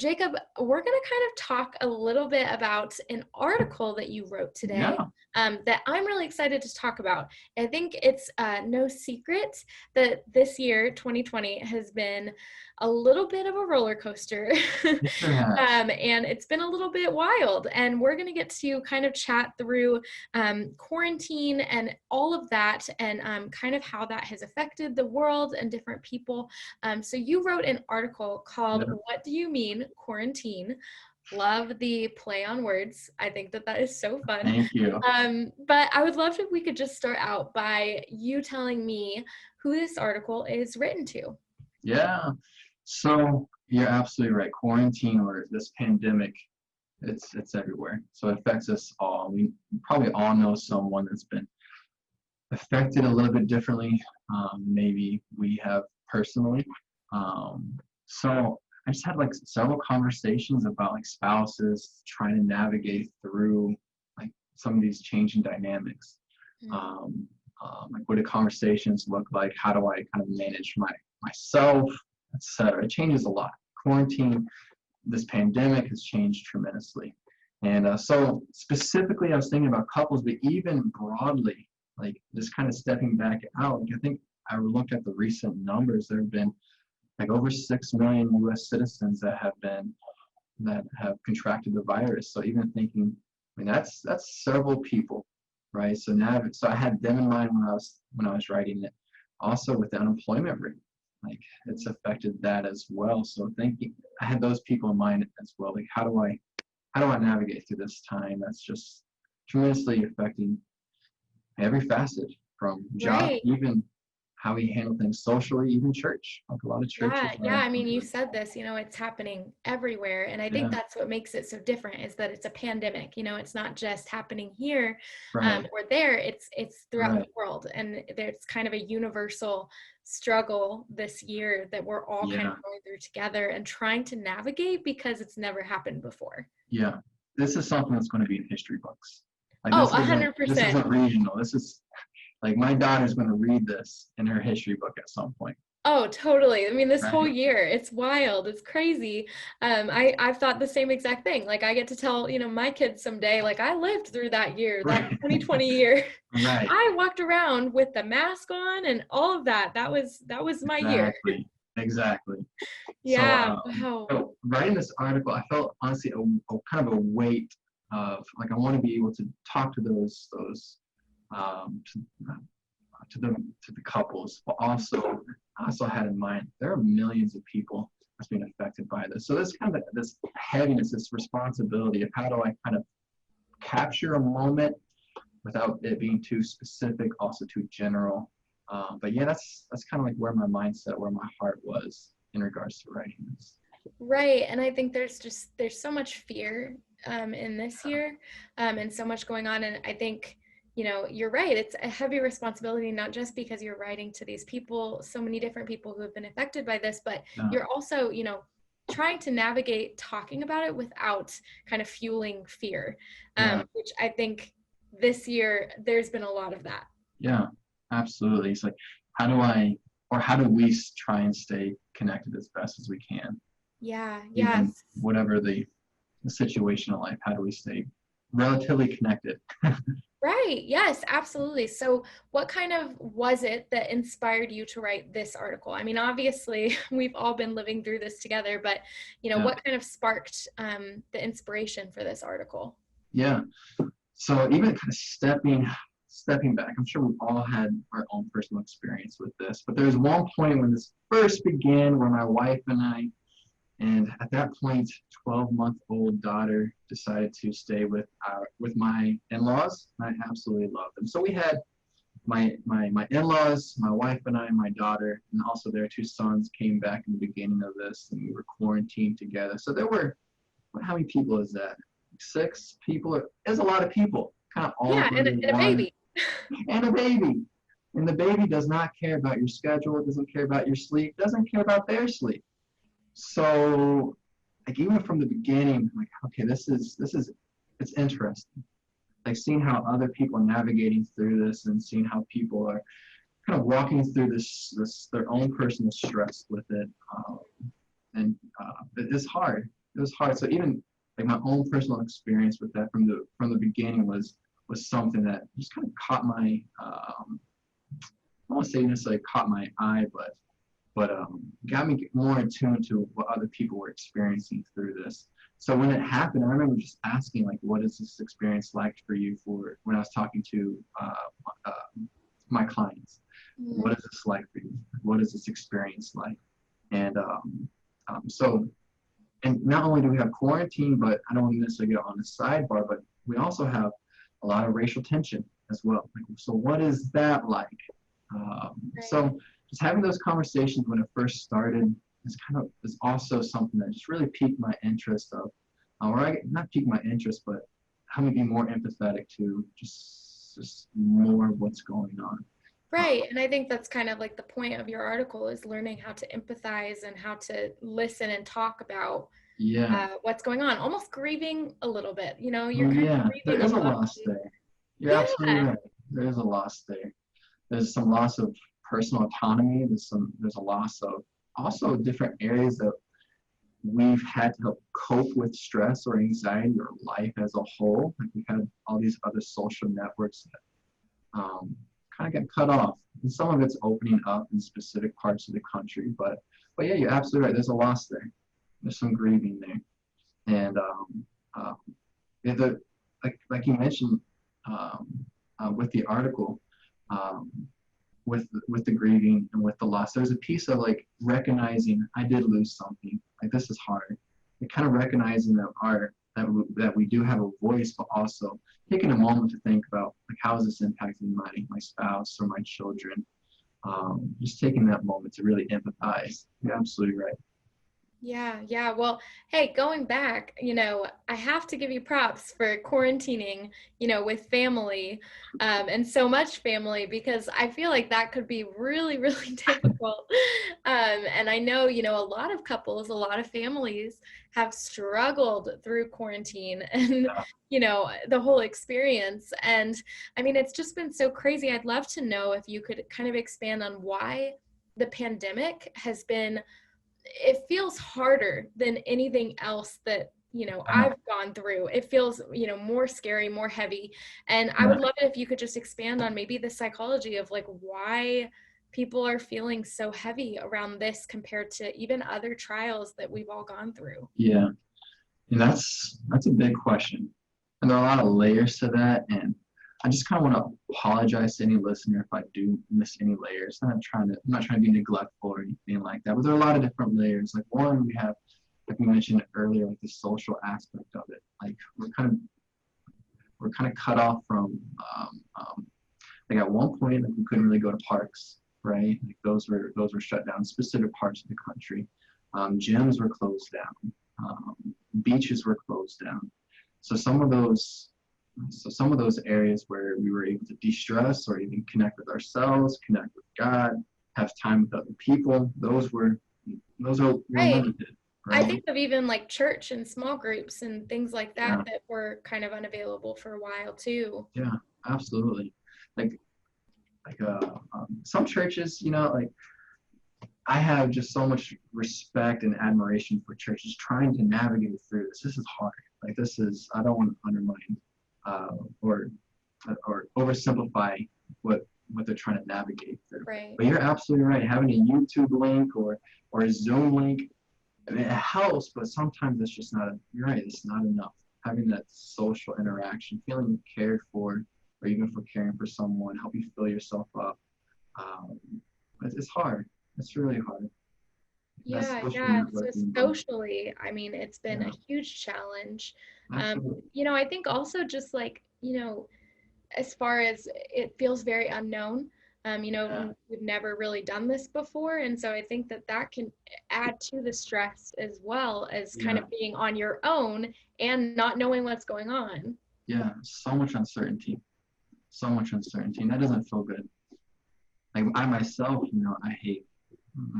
Jacob, we're going to kind of talk a little bit about an article that you wrote today. Yeah. That I'm really excited to talk about. I think it's no secret that this year, 2020, has been a little bit of a roller coaster. It sure has. And it's been a little bit wild. And we're going to get to kind of chat through quarantine and all of that, and kind of how that has affected the world and different people. So you wrote an article called Yeah. "What Do You Mean, Quarantine?" Love the play on words. I think that is so fun. Thank you. But I would love if we could just start out by you telling me who this article is written to. Yeah. So you're absolutely right. Quarantine or this pandemic, it's everywhere. So it affects us all. We probably all know someone that's been affected a little bit differently. Maybe we have personally. So I just had like several conversations about like spouses trying to navigate through like some of these changing dynamics. Like what do conversations look like? How do I kind of manage myself, etc. It changes a lot. Quarantine, this pandemic has changed tremendously. And so specifically, I was thinking about couples, but even broadly, like just kind of stepping back out. Like I think I looked at the recent numbers. There have been like over 6 million U.S. citizens that have contracted the virus. So even thinking, I mean, that's several people, right? So now, so I had them in mind when I was writing it. Also with the unemployment rate, like it's affected that as well. So thinking, I had those people in mind as well. Like how do I navigate through this time that's just tremendously affecting every facet, from job, Right. even how we handle things socially, even church. Like a lot of churches Yeah. are I mean, you under. said this, it's happening everywhere. And I think Yeah, that's what makes it so different, is that it's a pandemic. It's not just happening here right, or there, it's throughout the right. world. And there's kind of a universal struggle this year that we're all kind of Yeah, going through together and trying to navigate, because it's never happened before. yeah. This is something that's going to be in history books. Like Oh, this 100%. isn't regional. This is like my daughter's going to read this in her history book at some point, Oh, totally. I mean, this whole right? year, it's wild. It's crazy. I've thought the same exact thing. Like I get to tell, my kids someday, like I lived through that year, that Right, 2020 year. right. I walked around with the mask on and all of that. That was my year. Exactly, exactly. So, Yeah. Wow. so writing this article, I felt honestly a kind of a weight of like I want to be able to talk to those um, to, to the couples, but also I also had in mind there are millions of people that's being affected by this. So this kind of this heaviness, this responsibility of how do I kind of capture a moment without it being too specific, also too general. But yeah, that's kind of like where my mindset, where my heart was in regards to writing this. Right. And I think there's so much fear in this year, and so much going on. And I think, you're right. It's a heavy responsibility, not just because you're writing to these people, so many different people who have been affected by this, but Yeah, you're also, trying to navigate talking about it without kind of fueling fear, yeah, which I think this year there's been a lot of that. yeah, absolutely. It's like how do we try and stay connected as best as we can, Yeah. even Yes. whatever the situation in life, how do we stay relatively connected? Right. Yes, absolutely. So, what kind of was it that inspired you to write this article? I mean, obviously, we've all been living through this together, but Yeah, what kind of sparked the inspiration for this article? yeah. So even kind of stepping back, I'm sure we've all had our own personal experience with this, but there was one point when this first began where my wife and at that point, 12-month-old daughter decided to stay with my in-laws. I absolutely loved them. So we had my in-laws, my wife and I, my daughter, and also their two sons came back in the beginning of this, and we were quarantined together. So there were, how many people is that? 6 people. It's a lot of people, kind of all Yeah, and, under and a one, baby. and a baby. And the baby does not care about your schedule, doesn't care about your sleep, doesn't care about their sleep. So, like even from the beginning, I'm like, okay, this is it's interesting. Like seeing how other people are navigating through this and seeing how people are kind of walking through this their own personal stress with it, and it's hard. it was hard. So even like my own personal experience with that from the beginning was something that just kind of caught my I won't say necessarily caught my eye, but got me more in tune to what other people were experiencing through this. So when it happened, I remember just asking, like, what is this experience like for you? For when I was talking to uh, my clients, what is this like for you? What is this experience like? And so, and not only do we have quarantine, but I don't want to necessarily get on the sidebar, but we also have a lot of racial tension as well. Like, so what is that like? So just having those conversations when it first started is also something that just really piqued my interest of, not piqued my interest, but having me be more empathetic to just more of what's going on. Right. And I think that's kind of like the point of your article is learning how to empathize and how to listen and talk about Yeah, what's going on, almost grieving a little bit. You're kind of yeah, there grieving a is a loss. loss there. You're absolutely Yeah. right. There is a loss there. There's some loss of personal autonomy. There's a loss of also different areas that we've had to help cope with stress or anxiety or life as a whole. Like we've had all these other social networks that kind of get cut off. And some of it's opening up in specific parts of the country. But yeah, you're absolutely right. There's a loss there. There's some grieving there. And yeah, like you mentioned with the article, um, with the grieving and with the loss, there's a piece of like recognizing I did lose something. Like this is hard. And kind of recognizing that we do have a voice, but also taking a moment to think about like how is this impacting my spouse or my children. Just taking that moment to really empathize. You're absolutely right. Yeah, yeah. Well, hey, going back, I have to give you props for quarantining, with family, and so much family, because I feel like that could be really, really difficult. And I know, a lot of couples, a lot of families have struggled through quarantine and, Yeah. the whole experience. And I mean, it's just been so crazy. I'd love to know if you could kind of expand on why the pandemic has been it feels harder than anything else that I've gone through. It feels more scary, more heavy, and I Yeah. would love it if you could just expand on maybe the psychology of like why people are feeling so heavy around this compared to even other trials that we've all gone through. Yeah. And that's a big question. And there are a lot of layers to that. And I just kind of want to apologize to any listener if I do miss any layers. I'm not trying to be neglectful or anything like that. But there are a lot of different layers. Like one, we have, like we mentioned earlier, like the social aspect of it. Like we're kind of cut off from like at one point, like we couldn't really go to parks, right? Like those were shut down in specific parts of the country. Gyms were closed down. Beaches were closed down. So some of those areas where we were able to de-stress or even connect with ourselves, connect with God, have time with other people, were Right. limited, I right? think of even like church and small groups and things like Yeah, that were kind of unavailable for a while too. yeah, absolutely. Like some churches, like I have just so much respect and admiration for churches trying to navigate through this. This is hard. Like I don't want to undermine uh, or oversimplify what they're trying to navigate through. Right. But you're absolutely right. Having a YouTube link or a Zoom link, I mean, it helps, but sometimes it's just not. You're right. It's not enough. Having that social interaction, feeling cared for, or even for caring for someone, help you fill yourself up. Um, it's hard. It's really hard. That Yeah, social yeah. So networking, but socially, I mean, it's been yeah, a huge challenge. absolutely. I think also just like, as far as it feels very unknown, Yeah, we've never really done this before. And so I think that that can add to the stress as well as kind yeah, of being on your own and not knowing what's going on. yeah. So much uncertainty. So much uncertainty. And that doesn't feel good. Like I myself,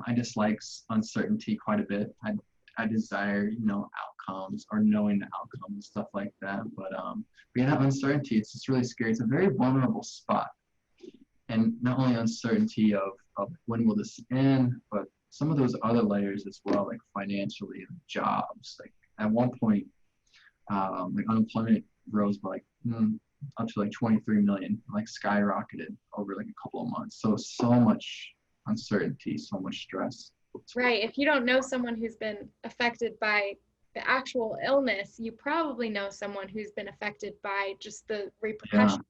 I dislike uncertainty quite a bit. I desire, outcomes or knowing the outcome and stuff like that. But yeah, that uncertainty, it's just really scary. It's a very vulnerable spot. And not only uncertainty of when will this end, but some of those other layers as well, like financially and jobs. Like at one point, like unemployment rose by like up to like 23 million, like skyrocketed over like a couple of months. So much uncertainty, so much stress. Right. If you don't know someone who's been affected by the actual illness, you probably know someone who's been affected by just the Yeah, repercussions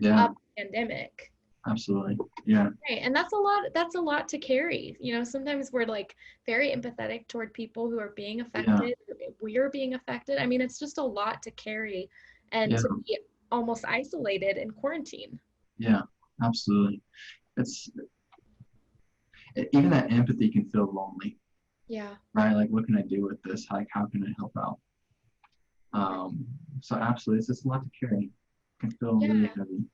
yeah, of the pandemic. absolutely. Yeah, Right. And that's a lot to carry. You know, sometimes we're like very empathetic toward people who are being yeah, affected. We're being affected. I mean, it's just a lot to carry and yeah, to be almost isolated in quarantine. yeah, absolutely. It's even that empathy can feel lonely, Yeah. right? Like, what can I do with this? Like, how can I help out? Um, so absolutely, it's just a lot to carry. It can feel really Yeah. heavy.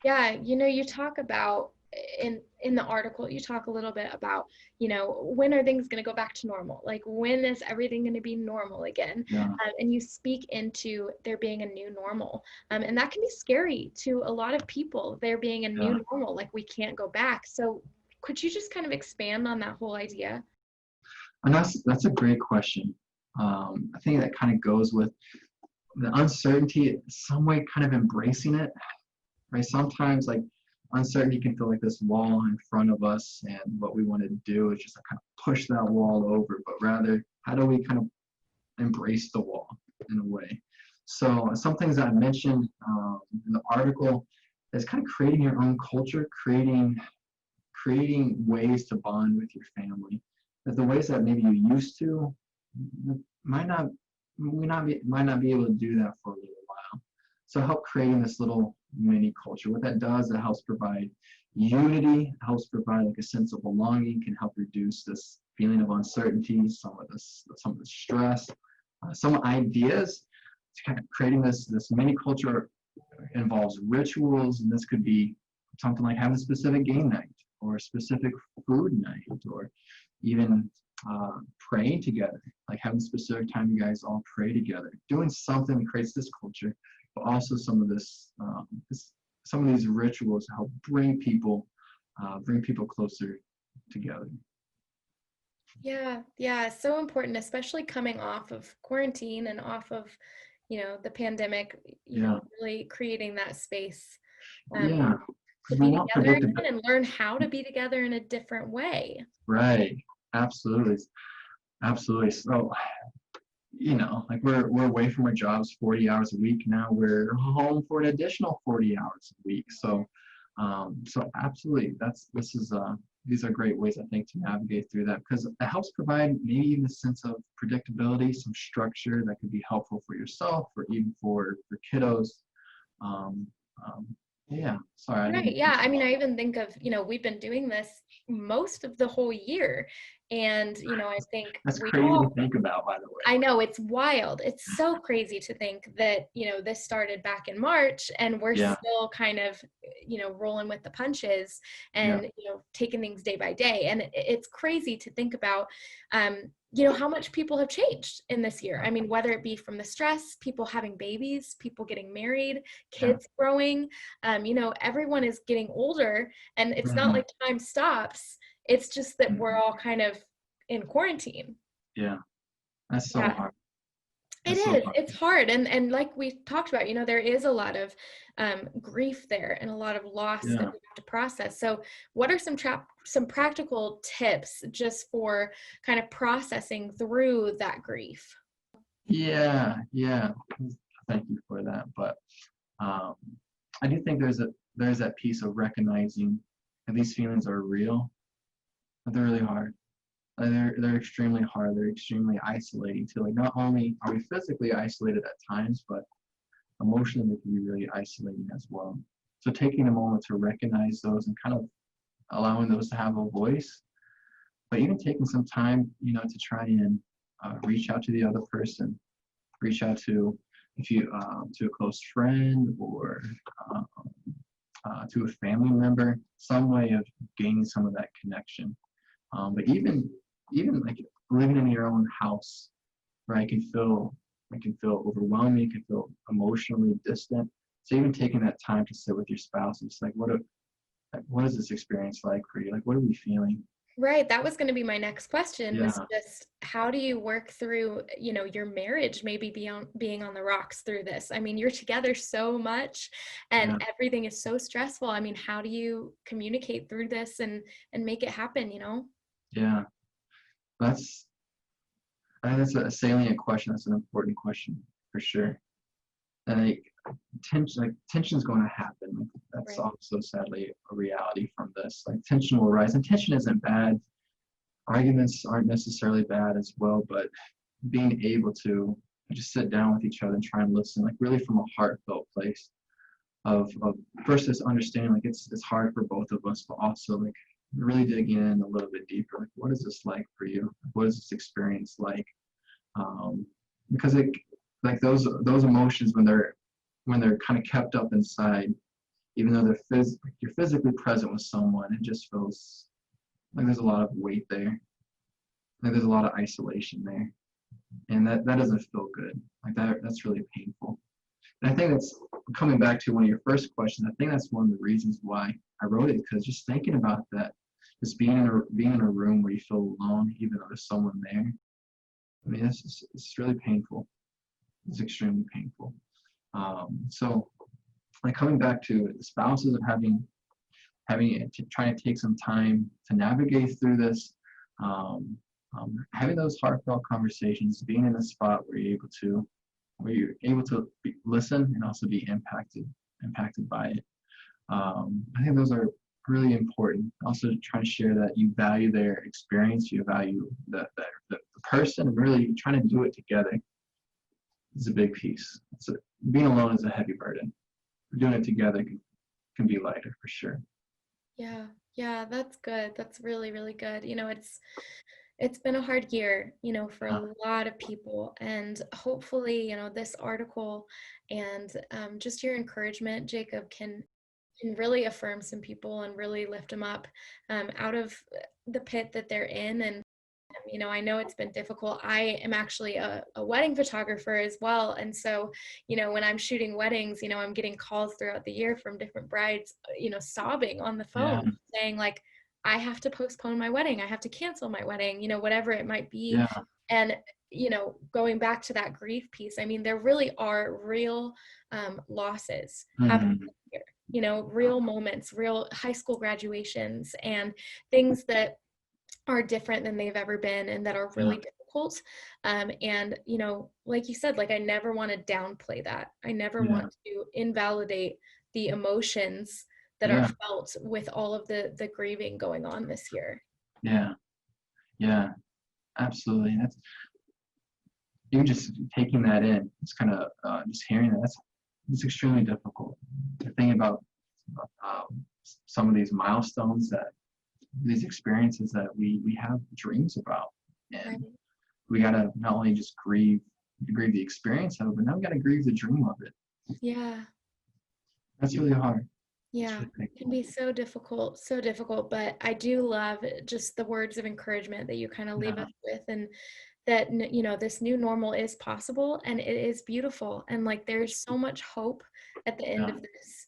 Yeah, you know, you talk about in the article, you talk a little bit about, you know, when are things going to go back to normal? Like when is everything going to be normal again? Yeah, And you speak into there being a new normal. And that can be scary to a lot of people, there being a yeah. new normal, like we can't go back. So could you just kind of expand on that whole idea? And that's a great question. I think that kind of goes with the uncertainty, some way kind of embracing it, right? Sometimes like uncertainty can feel like this wall in front of us, and what we want to do is just like kind of push that wall over, but rather, how do we kind of embrace the wall in a way? So some things that I mentioned in the article is kind of creating your own culture, creating ways to bond with your family. That the ways that maybe you used to might not might not be able to do that for a little while. So help creating this little mini culture. What that does, it helps provide unity, helps provide like a sense of belonging, can help reduce this feeling of uncertainty, some of the stress, some ideas. It's kind of creating this mini culture involves rituals, and this could be something like having a specific game night or a specific food night, or even praying together, like having a specific time you guys all pray together, doing something that creates this culture, but also some of some of these rituals help bring people closer together. Yeah, yeah, so important, especially coming off of quarantine and off of, you know, the pandemic, you Yeah, know, really creating that space um, yeah, to because we be want together again predictability. and learn how to be together in a different way. Right, absolutely, absolutely. So like we're away from our jobs 40 hours a week now. We're home for an additional 40 hours a week. So absolutely, these are great ways I think to navigate through that, because it helps provide maybe even a sense of predictability, some structure that could be helpful for yourself or even for kiddos. Um, um, yeah, sorry, I Right. didn't. Yeah. I mean, I even think of, you know, we've been doing this most of the whole year. And, you know, I think That's we crazy to all think about, by the way. I know it's wild. It's so crazy to think that, you know, this started back in March and we're Yeah, still kind of, you know, rolling with the punches yeah, and, you know, taking things day by day. And it's crazy to think about, you know, how much people have changed in this year. I mean, whether it be from the stress, people having babies, people getting married, yeah. kids growing, you know, everyone is getting older and it's not Mhm, like time stops. It's just that we're mhm. all kind of in quarantine. Yeah, that's so Yeah. hard. It That's so is. hard. It's hard, and like we talked about, you know, there is a lot of grief there and a lot of loss that Yeah. we have to process. So, what are some practical tips just for kind of processing through that grief? Yeah, yeah. Thank you for that. But um, I do think there's that piece of recognizing that these feelings are real, but they're really hard. They're extremely hard. They're extremely isolating too. Like not only are we physically isolated at times, but emotionally they can be really isolating as well. So taking a moment to recognize those and kind of allowing those to have a voice, but even taking some time, to try and reach out to the other person, reach out to if you to a close friend or um, to a family member, some way of gaining some of that connection. But even like living in your own house, right? It can feel overwhelming. It can feel emotionally distant. So even taking that time to sit with your spouse and just like what is this experience like for you? Like what are we feeling? Right. That was going to be my next question, was Yeah, just how do you work through, your marriage maybe beyond being on the rocks through this? I mean, you're together so much and yeah, everything is so stressful. I mean, how do you communicate through this and make it happen? yeah. That's I think that's a salient question. That's an important question for sure. And tension's going to happen. Like, that's Right. also sadly a reality from this. Like tension will rise, and tension isn't bad. Arguments aren't necessarily bad as well, but being able to just sit down with each other and try and listen, like really from a heartfelt place of first this understanding, like it's hard for both of us, but also like really digging in a little bit deeper. Like, what is this like for you? What is this experience like? Because it like those emotions when they're kind of kept up inside, even though you're physically present with someone, it just feels like there's a lot of weight there. Like there's a lot of isolation there, and that doesn't feel good. Like that's really painful. And I think that's coming back to one of your first questions. I think that's one of the reasons why I wrote it, because just thinking about that, just being in a room where you feel alone, even though there's someone there. I mean, it's really painful. It's extremely painful. So, like coming back to the spouses of trying to take some time to navigate through this, having those heartfelt conversations, being in a spot where you're able to listen and also be impacted by it. I think those are really important. Also, trying to share that you value their experience, you value the person, and really trying to do it together is a big piece. Being alone is a heavy burden. Doing it together can be lighter for sure. Yeah. Yeah, that's good. That's really, really good. It's been a hard year, for Uh, a lot of people. And hopefully, this article and just your encouragement, Jacob, can really affirm some people and really lift them up out of the pit that they're in. And I know it's been difficult. I am actually a wedding photographer as well. And so, when I'm shooting weddings, I'm getting calls throughout the year from different brides, sobbing on the yeah, phone saying, like, I have to postpone my wedding. I have to cancel my wedding, whatever it might be. yeah, And, going back to that grief piece, I mean, there really are real losses happening mm, here, real moments, real high school graduations, and things that are different than they've ever been and that are yeah, really difficult. And, like you said, like I never want to downplay that. I never yeah, want to invalidate the emotions that are yeah, felt with all of the grieving going on this year. yeah, yeah, absolutely. That's even just taking that in. It's kind of just hearing that. It's extremely difficult to think about some of these milestones, that these experiences that we have dreams about, Right. and we gotta not only just grieve the experience of it, but now we gotta grieve the dream of it. Yeah. That's really hard. It's Yeah. really It can painful. be so difficult, but I do love just the words of encouragement that you kind of leave Yeah, us with, and that, this new normal is possible and it is beautiful. And like, there's so much hope at the end yeah, of this,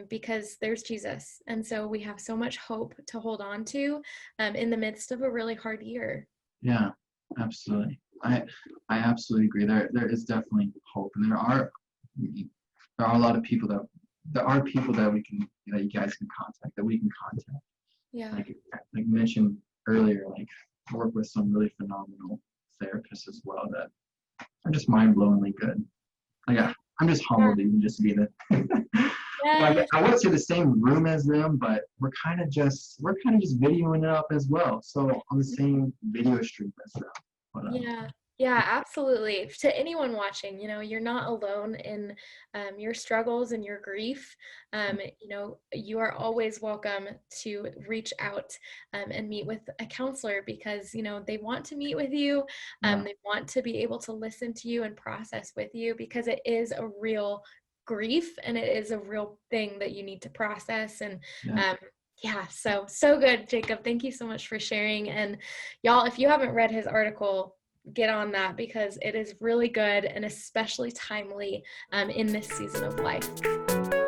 because there's Jesus. And so we have so much hope to hold on to in the midst of a really hard year. yeah, absolutely. I absolutely agree. There is definitely hope, and there are a lot of people there are people that you guys can contact, that we can contact. Yeah. Like mentioned earlier, like I work with some really phenomenal therapists as well that are just mind-blowingly good. Like Yeah. I'm just humbled to even just be the like Yes. I wouldn't say the same room as them, but we're kind of just videoing it up as well. So on the same video stream as them. But Yeah, yeah, absolutely. To anyone watching, you're not alone in your struggles and your grief. You are always welcome to reach out and meet with a counselor, because, they want to meet with you. yeah, They want to be able to listen to you and process with you, because it is a real grief and it is a real thing that you need to process. And yeah, um, yeah, so good, Jacob. Thank you so much for sharing. And y'all, if you haven't read his article, get on that, because it is really good and especially timely in this season of life.